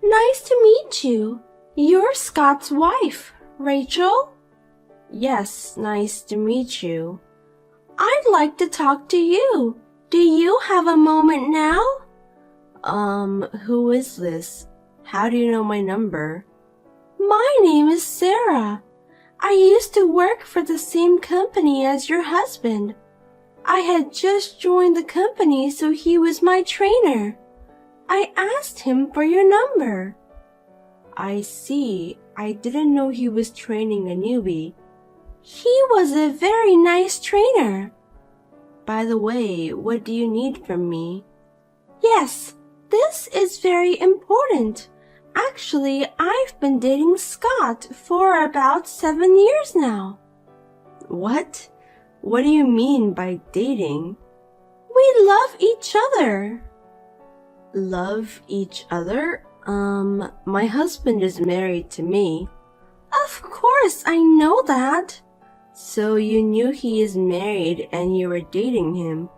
Nice to meet you. You're Scott's wife, Rachel? Yes, nice to meet you. I'd like to talk to you. Do you have a moment now? Who is this? How do you know my number? My name is Sarah. I used to work for the same company as your husband. I had just joined the company, so he was my trainer. I asked him for your number. I see. I didn't know he was training a newbie. He was a very nice trainer. By the way, what do you need from me? Yes, this is very important. Actually, I've been dating Scott for about 7 years now. What? What do you mean by dating? We love each other. Love each other? My husband is married to me. Of course, I know that. So you knew he is married and you were dating him?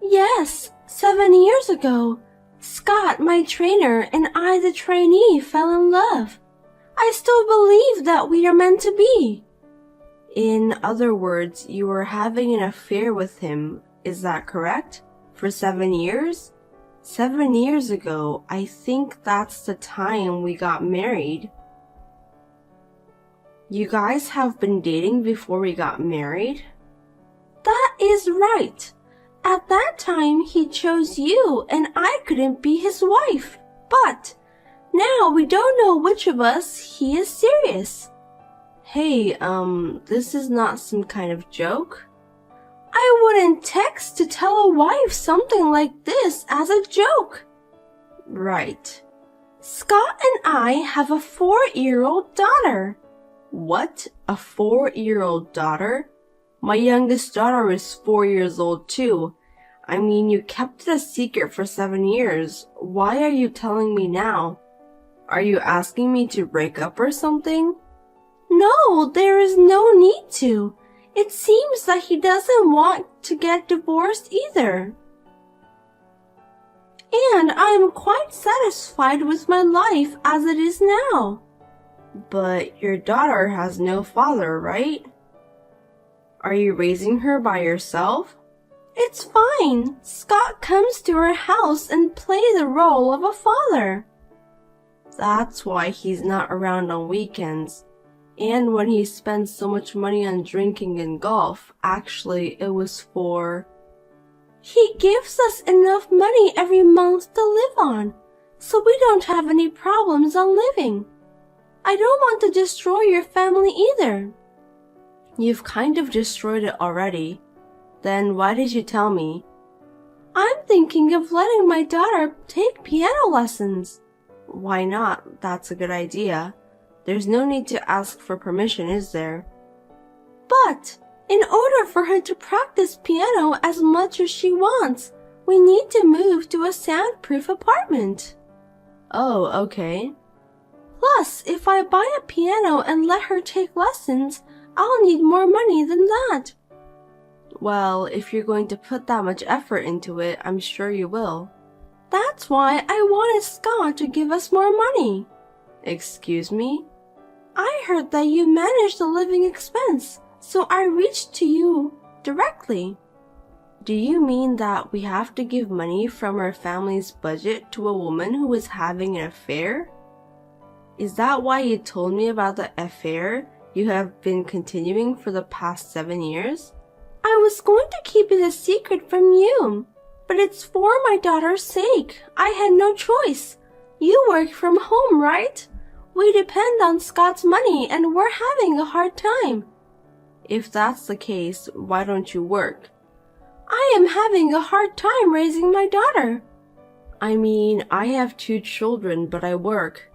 Yes, 7 years ago. Scott, my trainer, and I, the trainee, fell in love. I still believe that we are meant to be. In other words, you were having an affair with him, is that correct? For 7 years? 7 years ago, I think that's the time we got married. You guys have been dating before we got married? That is right. At that time, he chose you and I couldn't be his wife. But now we don't know which of us he is serious. Hey, this is not some kind of joke. I wouldn't text to tell a wife something like this as a joke. Right. Scott and I have a 4-year-old daughter. What? A 4-year-old daughter? My youngest daughter is 4 years old too. I mean, you kept it a secret for 7 years. Why are you telling me now? Are you asking me to break up or something? No, there is no need to. It seems that he doesn't want to get divorced either. And I am quite satisfied with my life as it is now. But your daughter has no father, right? Are you raising her by yourself? It's fine. Scott comes to our house and plays the role of a father. That's why he's not around on weekends. And when he spends so much money on drinking and golf, actually it was for... He gives us enough money every month to live on, so we don't have any problems on living. I don't want to destroy your family either. You've kind of destroyed it already. Then why did you tell me? I'm thinking of letting my daughter take piano lessons. Why not? That's a good idea. There's no need to ask for permission, is there? But in order for her to practice piano as much as she wants, we need to move to a soundproof apartment. Oh, okay. Plus, if I buy a piano and let her take lessons, I'll need more money than that. Well, if you're going to put that much effort into it, I'm sure you will. That's why I wanted Scott to give us more money. Excuse me? I heard that you manage the living expense, so I reached to you directly. Do you mean that we have to give money from our family's budget to a woman who is having an affair? Is that why you told me about the affair you have been continuing for the past 7 years? I was going to keep it a secret from you, but it's for my daughter's sake. I had no choice. You work from home, right? We depend on Scott's money and we're having a hard time. If that's the case, why don't you work? I am having a hard time raising my daughter. I mean, I have 2 children, but I work.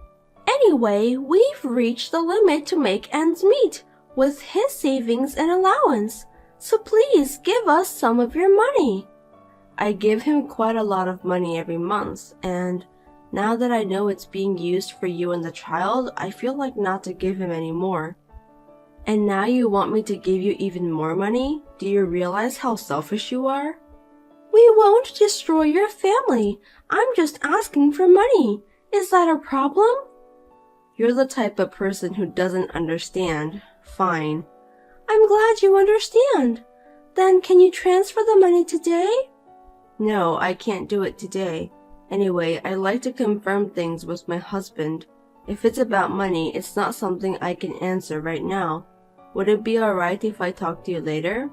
Anyway, we've reached the limit to make ends meet with his savings and allowance. So please give us some of your money. I give him quite a lot of money every month, and now that I know it's being used for you and the child, I feel like not to give him any more. And now you want me to give you even more money? Do you realize how selfish you are? We won't destroy your family. I'm just asking for money. Is that a problem? You're the type of person who doesn't understand. Fine. I'm glad you understand. Then can you transfer the money today? No, I can't do it today. Anyway, I'd like to confirm things with my husband. If it's about money, it's not something I can answer right now. Would it be alright if I talk to you later?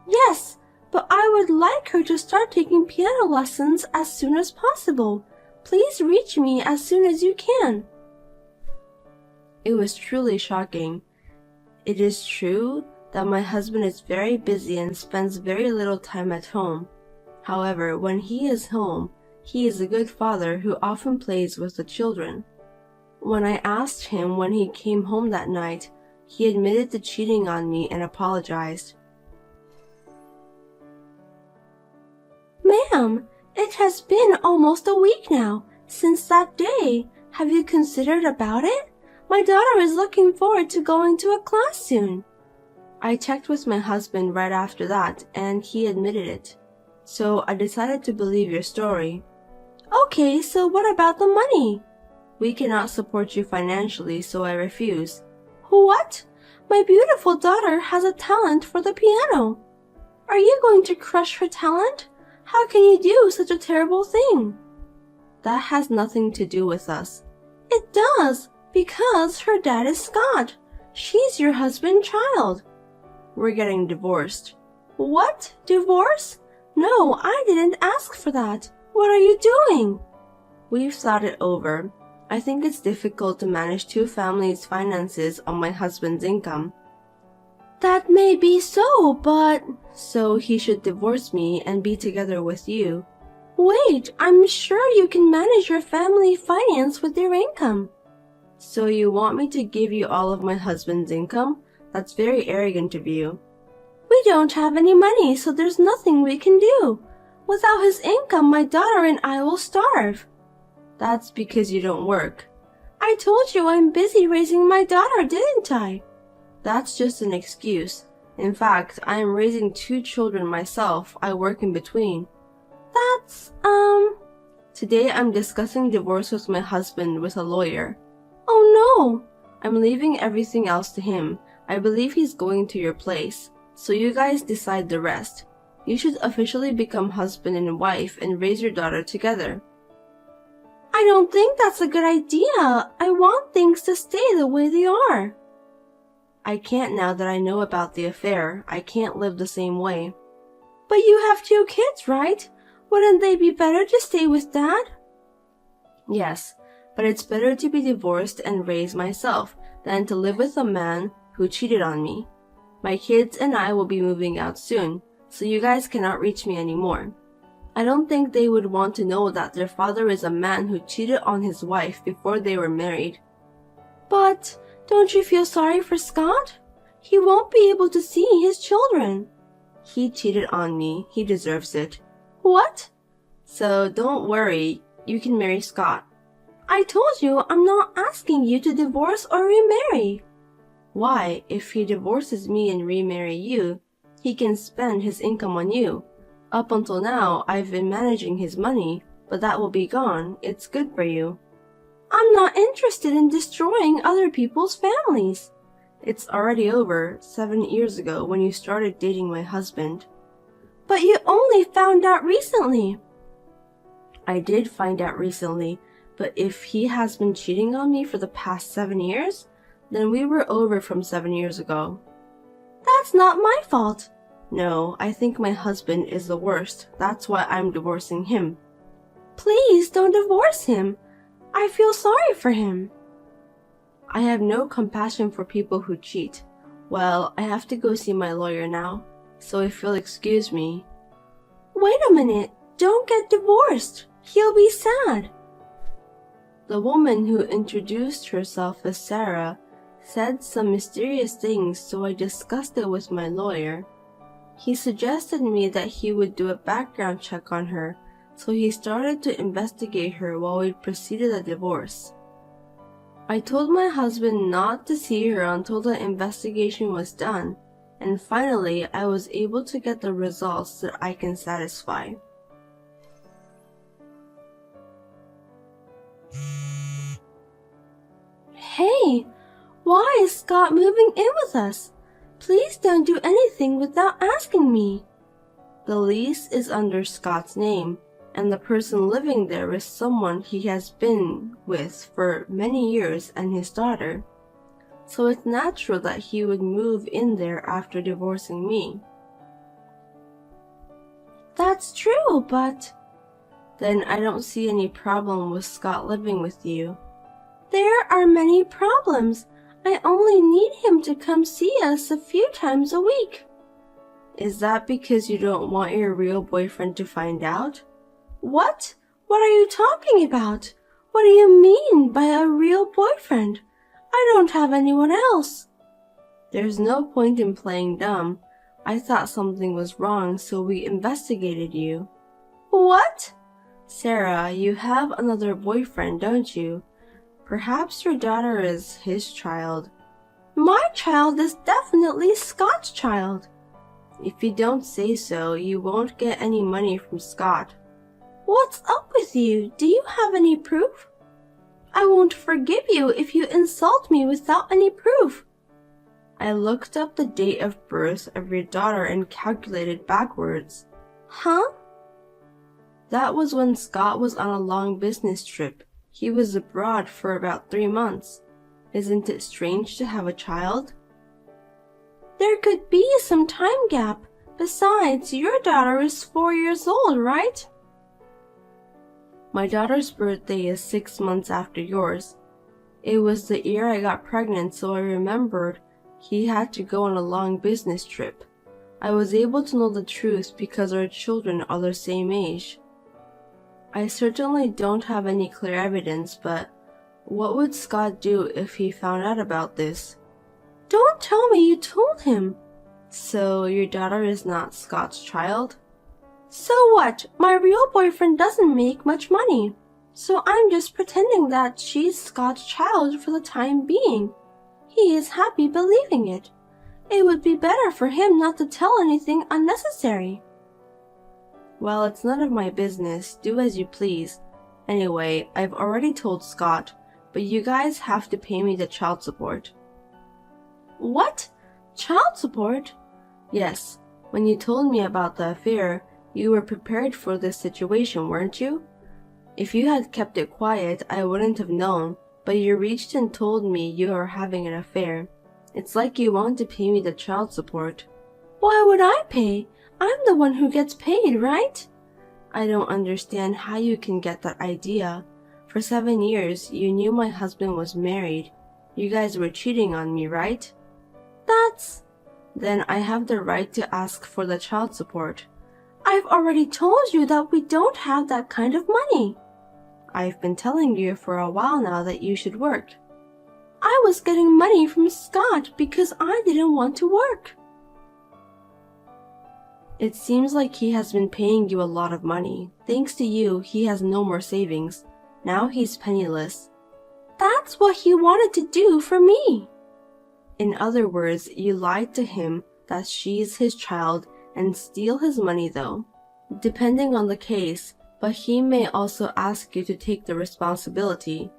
Yes, but I would like her to start taking piano lessons as soon as possible. Please reach me as soon as you can. It was truly shocking. It is true that my husband is very busy and spends very little time at home. However, when he is home, he is a good father who often plays with the children. When I asked him when he came home that night, he admitted to cheating on me and apologized. Ma'am, it has been almost a week now since that day. Have you considered about it? My daughter is looking forward to going to a class soon. I checked with my husband right after that, and he admitted it. So I decided to believe your story. Okay, so what about the money? We cannot support you financially, so I refuse. What? My beautiful daughter has a talent for the piano. Are you going to crush her talent? How can you do such a terrible thing? That has nothing to do with us. It does, because her dad is Scott. She's your husband's child. We're getting divorced. What? Divorce? No, I didn't ask for that. What are you doing? We've thought it over. I think it's difficult to manage two families' finances on my husband's income. That may be so, but... So he should divorce me and be together with you. Wait, I'm sure you can manage your family finance with your income. So you want me to give you all of my husband's income? That's very arrogant of you. We don't have any money, so there's nothing we can do. Without his income, my daughter and I will starve. That's because you don't work. I told you I'm busy raising my daughter, didn't I? That's just an excuse. In fact, I am raising 2 children myself. I work in between. Today I'm discussing divorce with my husband with a lawyer. Oh no! I'm leaving everything else to him. I believe he's going to your place. So you guys decide the rest. You should officially become husband and wife and raise your daughter together. I don't think that's a good idea. I want things to stay the way they are. I can't now that I know about the affair. I can't live the same way. But you have 2 kids, right? Wouldn't they be better to stay with Dad? Yes, but it's better to be divorced and raise myself than to live with a man who cheated on me. My kids and I will be moving out soon, so you guys cannot reach me anymore. I don't think they would want to know that their father is a man who cheated on his wife before they were married. But don't you feel sorry for Scott? He won't be able to see his children. He cheated on me. He deserves it. What? So don't worry. You can marry Scott. I told you I'm not asking you to divorce or remarry. Why? If he divorces me and remarry you, he can spend his income on you. Up until now, I've been managing his money, but that will be gone. It's good for you. I'm not interested in destroying other people's families. It's already over 7 years ago when you started dating my husband. But you only found out recently. I did find out recently, but if he has been cheating on me for the past 7 years, then we were over from 7 years ago. That's not my fault. No, I think my husband is the worst. That's why I'm divorcing him. Please don't divorce him. I feel sorry for him. I have no compassion for people who cheat. Well, I have to go see my lawyer now, so if you'll excuse me. Wait a minute. Don't get divorced. He'll be sad. The woman who introduced herself as Sarah said some mysterious things, so I discussed it with my lawyer. He suggested me that he would do a background check on her, so he started to investigate her while we proceeded a divorce. I told my husband not to see her until the investigation was done, and finally I was able to get the results that I can satisfy. Why is Scott moving in with us? Please don't do anything without asking me. The lease is under Scott's name, and the person living there is someone he has been with for many years and his daughter. So it's natural that he would move in there after divorcing me. That's true, but... Then I don't see any problem with Scott living with you. There are many problems. I only need him to come see us a few times a week. Is that because you don't want your real boyfriend to find out? What? What are you talking about? What do you mean by a real boyfriend? I don't have anyone else. There's no point in playing dumb. I thought something was wrong, so we investigated you. What? Sarah, you have another boyfriend, don't you? Perhaps your daughter is his child. My child is definitely Scott's child. If you don't say so, you won't get any money from Scott. What's up with you? Do you have any proof? I won't forgive you if you insult me without any proof. I looked up the date of birth of your daughter and calculated backwards. Huh? That was when Scott was on a long business trip. He was abroad for about 3 months. Isn't it strange to have a child? There could be some time gap. Besides, your daughter is 4 years old, right? My daughter's birthday is 6 months after yours. It was the year I got pregnant, so I remembered he had to go on a long business trip. I was able to know the truth because our children are the same age. I certainly don't have any clear evidence, but what would Scott do if he found out about this? Don't tell me you told him. So your daughter is not Scott's child? So what? My real boyfriend doesn't make much money. So I'm just pretending that she's Scott's child for the time being. He is happy believing it. It would be better for him not to tell anything unnecessary. Well, it's none of my business. Do as you please. Anyway, I've already told Scott, but you guys have to pay me the child support. What? Child support? Yes. When you told me about the affair, you were prepared for this situation, weren't you? If you had kept it quiet, I wouldn't have known, but you reached and told me you are having an affair. It's like you want to pay me the child support. Why would I pay? I'm the one who gets paid, right? I don't understand how you can get that idea. For 7 years, you knew my husband was married. You guys were cheating on me, right? Then I have the right to ask for the child support. I've already told you that we don't have that kind of money. I've been telling you for a while now that you should work. I was getting money from Scott because I didn't want to work. It seems like he has been paying you a lot of money. Thanks to you, he has no more savings. Now he's penniless. That's what he wanted to do for me. In other words, you lied to him that she's his child and steal his money though. Depending on the case, but he may also ask you to take the responsibility.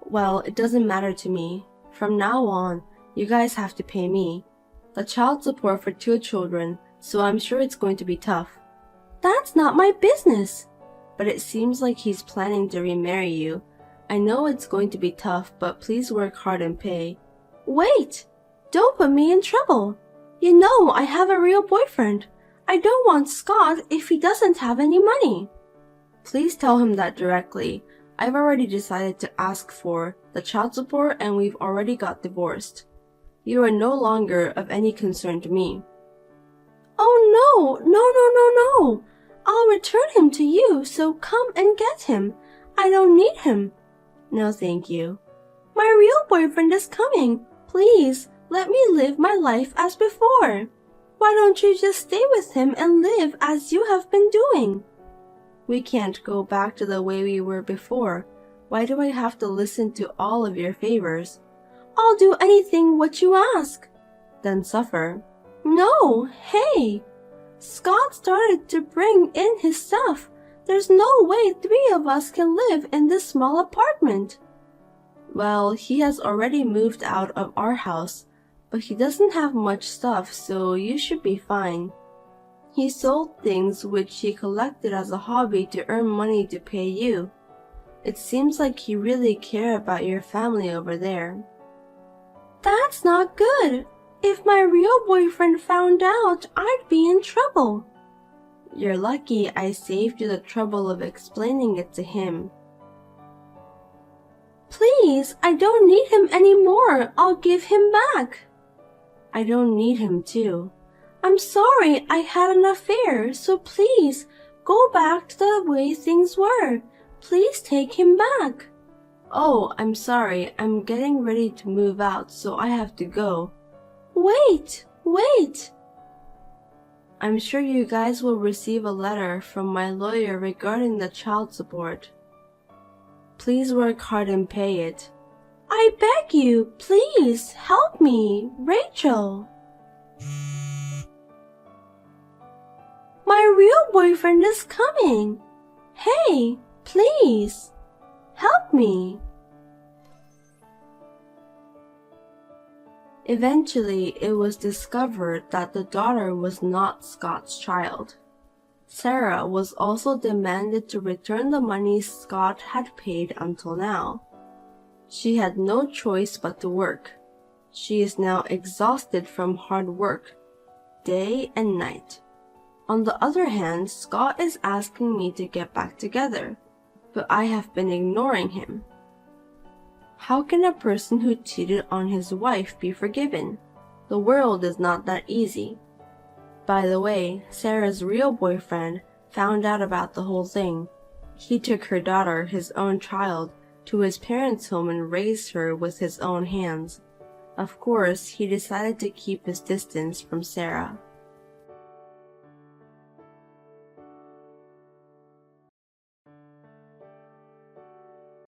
Well, it doesn't matter to me. From now on, you guys have to pay me. The child support for 2 children, so I'm sure it's going to be tough. That's not my business. But it seems like he's planning to remarry you. I know it's going to be tough, but please work hard and pay. Wait! Don't put me in trouble. You know I have a real boyfriend. I don't want Scott if he doesn't have any money. Please tell him that directly. I've already decided to ask for the child support and we've already got divorced. You are no longer of any concern to me. Oh no. I'll return him to you, so come and get him. I don't need him. No, thank you. My real boyfriend is coming. Please, let me live my life as before. Why don't you just stay with him and live as you have been doing? We can't go back to the way we were before. Why do I have to listen to all of your favors? I'll do anything what you ask. Then suffer. No, hey! Scott started to bring in his stuff. There's no way 3 of us can live in this small apartment. Well, he has already moved out of our house, but he doesn't have much stuff, so you should be fine. He sold things which he collected as a hobby to earn money to pay you. It seems like he really cares about your family over there. That's not good. If my real boyfriend found out, I'd be in trouble. You're lucky I saved you the trouble of explaining it to him. Please, I don't need him anymore. I'll give him back. I don't need him too. I'm sorry I had an affair, so please go back to the way things were. Please take him back. Oh, I'm sorry. I'm getting ready to move out, so I have to go. Wait. I'm sure you guys will receive a letter from my lawyer regarding the child support. Please work hard and pay it. I beg you, please help me, Rachel. My real boyfriend is coming. Hey, please, help me. Eventually, it was discovered that the daughter was not Scott's child. Sarah was also demanded to return the money Scott had paid until now. She had no choice but to work. She is now exhausted from hard work, day and night. On the other hand, Scott is asking me to get back together, but I have been ignoring him. How can a person who cheated on his wife be forgiven? The world is not that easy. By the way, Sarah's real boyfriend found out about the whole thing. He took her daughter, his own child, to his parents' home and raised her with his own hands. Of course, he decided to keep his distance from Sarah.